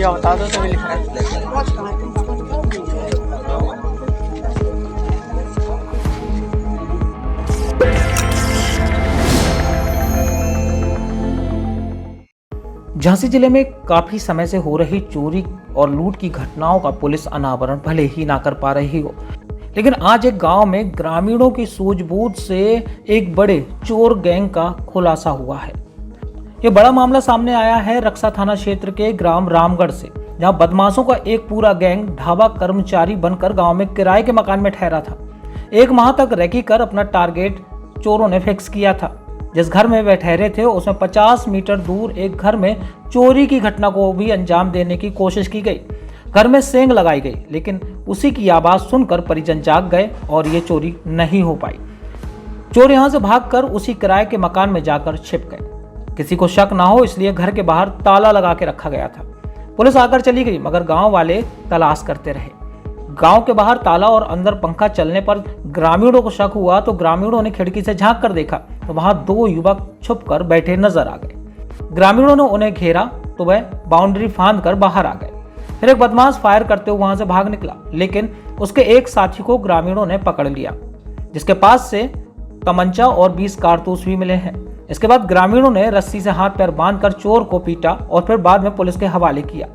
Area बता दो तो भी लिखा है। झांसी जिले में काफी समय से हो रही चोरी और लूट की घटनाओं का पुलिस अनावरण भले ही ना कर पा रही हो, लेकिन आज एक गांव में ग्रामीणों की सूझबूझ से एक बड़े चोर गैंग का खुलासा हुआ है। ये बड़ा मामला सामने आया है रक्षा थाना क्षेत्र के ग्राम रामगढ़ से, जहां बदमाशों का एक पूरा गैंग ढाबा कर्मचारी बनकर गांव में किराए के मकान में ठहरा था। एक माह तक रेकी कर अपना टारगेट चोरों ने फिक्स किया था। जिस घर में वे ठहरे थे उसमें 50 मीटर दूर एक घर में चोरी की घटना को भी अंजाम देने की कोशिश की गई। घर में सेंग लगाई गई, लेकिन उसी की आवाज सुनकर परिजन जाग गए और ये चोरी नहीं हो पाई। चोर यहां से भागकर उसी किराए के मकान में जाकर छिप गए। किसी को शक ना हो इसलिए घर के बाहर ताला लगा के रखा गया था। पुलिस आकर चली गई, मगर गांव वाले तलाश करते रहे। गांव के बाहर ताला और अंदर पंखा चलने पर ग्रामीणों को शक हुआ तो ग्रामीणों ने खिड़की से झांक कर देखा तो वहां 2 युवक छुपकर बैठे नजर आ गए। ग्रामीणों ने उन्हें घेरा तो वह बाउंड्री फांद कर बाहर आ गए। फिर एक बदमाश फायर करते हुए वहां से भाग निकला, लेकिन उसके एक साथी को ग्रामीणों ने पकड़ लिया, जिसके पास से तमंचा और 20 कारतूस भी मिले हैं। इसके बाद ग्रामीणों ने रस्सी से हाथ पैर बांधकर चोर को पीटा और फिर बाद में पुलिस के हवाले किया।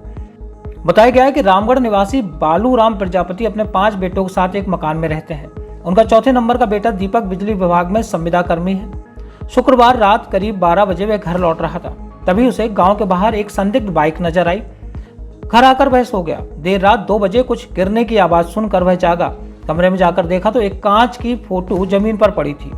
बताया गया है कि रामगढ़ निवासी बालू राम प्रजापति अपने 5 बेटों के साथ एक मकान में रहते हैं। उनका चौथे नंबर का बेटा दीपक बिजली विभाग में संविदा कर्मी है। शुक्रवार रात करीब 12 बजे वह घर लौट रहा था, तभी उसे गांव के बाहर एक संदिग्ध बाइक नजर आई। घर आकर वह सो गया। देर रात 2 बजे कुछ गिरने की आवाज सुनकर वह जागा। कमरे में जाकर देखा तो एक कांच की फोटो जमीन पर पड़ी थी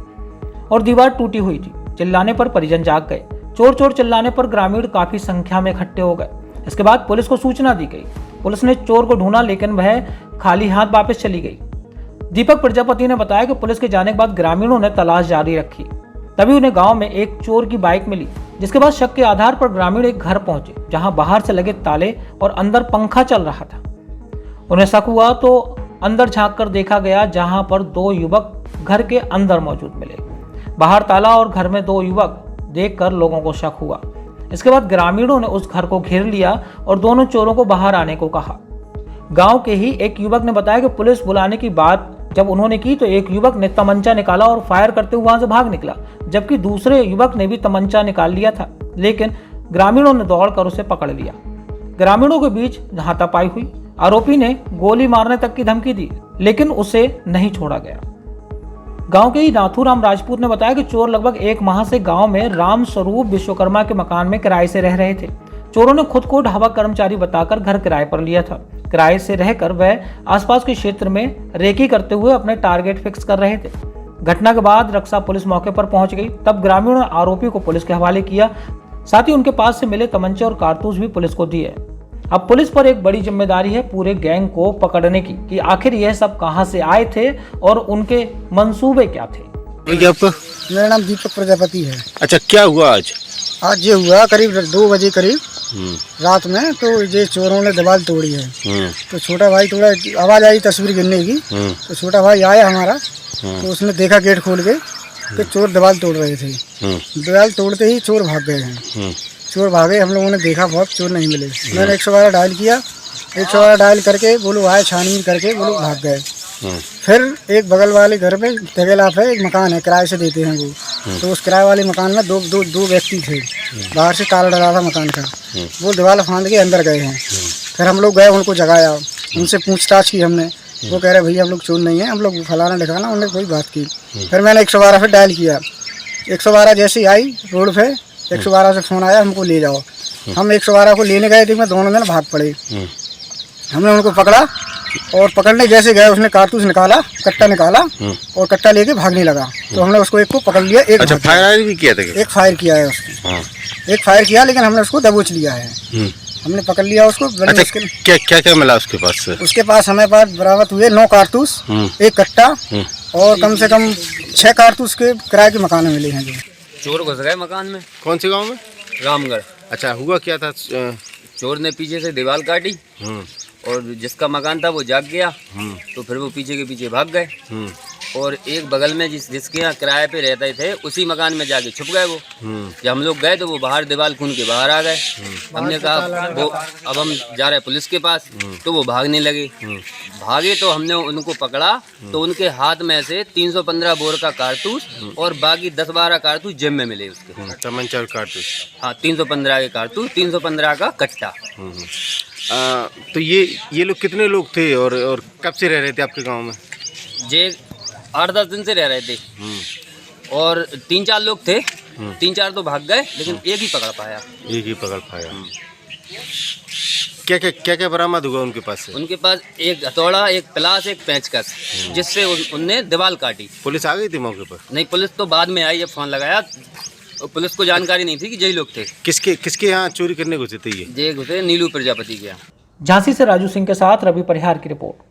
और दीवार टूटी हुई थी। चिल्लाने पर परिजन जाग गए। चोर चोर चिल्लाने पर ग्रामीण काफी संख्या में इकट्ठे हो गए। इसके बाद पुलिस को सूचना दी गई। पुलिस ने चोर को ढूंढा, लेकिन वह खाली हाथ वापस चली गई। दीपक प्रजापति ने बताया कि पुलिस के जाने के बाद ग्रामीणों ने तलाश जारी रखी। तभी उन्हें गांव में एक चोर की बाइक मिली, जिसके बाद शक के आधार पर ग्रामीण एक घर पहुंचे, जहां बाहर से लगे ताले और अंदर पंखा चल रहा था। उन्हें शक हुआ तो अंदर झांक कर देखा गया, जहां पर 2 युवक घर के अंदर मौजूद मिले। बाहर ताला और घर में 2 युवक देखकर लोगों को शक हुआ। इसके बाद ग्रामीणों ने उस घर को घेर लिया और दोनों चोरों को बाहर आने को कहा। गांव के ही एक युवक ने बताया कि पुलिस बुलाने की बात जब उन्होंने की तो एक युवक ने तमंचा निकाला और फायर करते हुए वहां से भाग निकला, जबकि दूसरे युवक ने भी तमंचा निकाल लिया था, लेकिन ग्रामीणों ने दौड़कर उसे पकड़ लिया। ग्रामीणों के बीच हाथापाई हुई। आरोपी ने गोली मारने तक की धमकी दी, लेकिन उसे नहीं छोड़ा गया। गांव के ही नाथूराम राजपूत ने बताया कि चोर लगभग 1 माह से गांव में राम स्वरूप विश्वकर्मा के मकान में किराए से रह रहे थे। चोरों ने खुद को ढाबा कर्मचारी बताकर घर किराए पर लिया था। किराए से रहकर वह आसपास के क्षेत्र में रेकी करते हुए अपने टारगेट फिक्स कर रहे थे। घटना के बाद रक्षा पुलिस मौके पर पहुंच गई। तब ग्रामीणों ने आरोपी को पुलिस के हवाले किया। साथ ही उनके पास से मिले तमंचे और कारतूस भी पुलिस को दिए। अब पुलिस पर एक बड़ी जिम्मेदारी है पूरे गैंग को पकड़ने की, कि आखिर यह सब कहां से आए थे और उनके मंसूबे क्या थे। मेरा नाम दीपक प्रजापति है। अच्छा, क्या हुआ आज? आज ये हुआ करीब 2 बजे करीब रात में, तो ये चोरों ने दीवार तोड़ी है। तो छोटा भाई थोड़ा आवाज आई तस्वीर गिरने की, तो छोटा भाई आया हमारा, तो उसने देखा गेट खोल के कि चोर दीवार तोड़ रहे थे। दीवार तोड़ते ही चोर भाग गए हैं। चोर भागे, हम लोगों ने देखा, बहुत चोर नहीं मिले। मैंने 112 डायल किया। 112 डायल करके बोलो आए, छानबीन करके बोलो भाग गए। फिर एक बगल वाले घर में तगेलाफ है, एक मकान है, किराए से देते हैं वो। तो उस किराए वाले मकान में दो व्यक्ति थे। बाहर से ताला डला था मकान का, वो दीवार फांद के अंदर गए हैं। फिर हम लोग गए, उनको जगाया, उनसे पूछताछ की हमने। वो कह रहे भैया हम लोग चोर नहीं है, हम लोग फलाना ढकाना, उन्होंने कोई बात की। फिर मैंने 112 फिर डायल किया। 112 जैसे आई रोड पे, 112 से फोन आया हमको ले जाओ। हम 112 को लेने गए थे, मैं दोनों जन भाग पड़े। हमने उनको पकड़ा और पकड़ने जैसे गए उसने कारतूस निकाला, कट्टा निकाला और कट्टा लेके भागने लगा। तो हमने उसको एक को पकड़ लिया। एक अच्छा, फायर भी किया था? एक फायर किया है उसको। एक फायर किया, लेकिन हमने उसको दबोच लिया है। हमने पकड़ लिया उसको। अच्छा, क्या क्या मिला उसके पास से? उसके पास हमें पास बरामद हुए 9 कारतूस, एक कट्टा और कम से कम 6 कारतूस के किराए के मकान में मिले हैं। जो चोर घुस गए मकान में। कौन से गांव में? रामगढ़। अच्छा, हुआ क्या था? चोर ने पीछे से दीवार काटी और जिसका मकान था वो जाग गया, तो फिर वो पीछे के पीछे भाग गए। और एक बगल में जिसके यहाँ किराए पे रहते थे उसी मकान में जाके छुप गए वो। जब हम लोग गए तो वो बाहर दीवार खून के बाहर आ गए। हमने कहा वो अब हम जा रहे हैं पुलिस के पास, तो वो भागने लगे। भागे तो हमने उनको पकड़ा तो उनके हाथ में से 315 बोर का कारतूस और बाकी 10-12 कारतूस जेब में मिले उसके। तमंचा कारतूस। हाँ, 315 के कारतूस, 315 का कट्टा। तो ये लोग कितने लोग थे और कब से रह रहे थे आपके गांव में? जे 8-10 दिन से रह रहे थे और 3-4 लोग थे। 3-4 तो भाग गए, लेकिन एक ही पकड़ पाया। एक ही पकड़ पाया। क्या क्या बरामद हुआ उनके पास से? उनके पास एक हथौड़ा, एक प्लास, एक पेंचकस, जिससे उनने दीवार काटी। पुलिस आ गई थी मौके पर? नहीं, पुलिस तो बाद में आई जब फोन लगाया। पुलिस को जानकारी नहीं थी कि यही लोग थे। किसके यहाँ चोरी करने घुसे थे ये? जे घुसे नीलू प्रजापति के यहाँ। झांसी से राजू सिंह के साथ रवि परिहार की रिपोर्ट।